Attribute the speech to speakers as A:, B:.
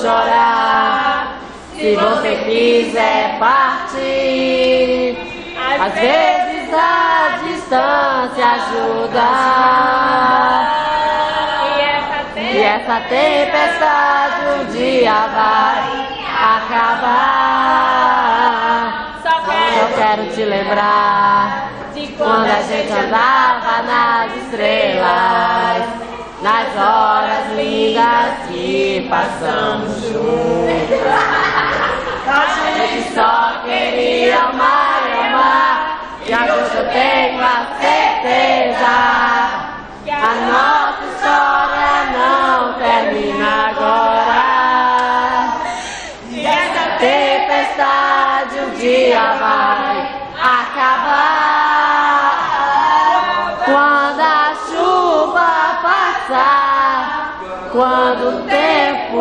A: chorar. Se você quiser partir, às vezes a distância ajuda. E essa tempestade um dia vai acabar. Só quero te lembrar de quando a gente andava nas estrelas, nas horas lindas que passamos juntos. A gente só queria amar e amar, e agora eu tenho a certeza que a nossa história não termina agora. E essa tempestade um dia vai acabar. Quando a chuva passar, quando o tempo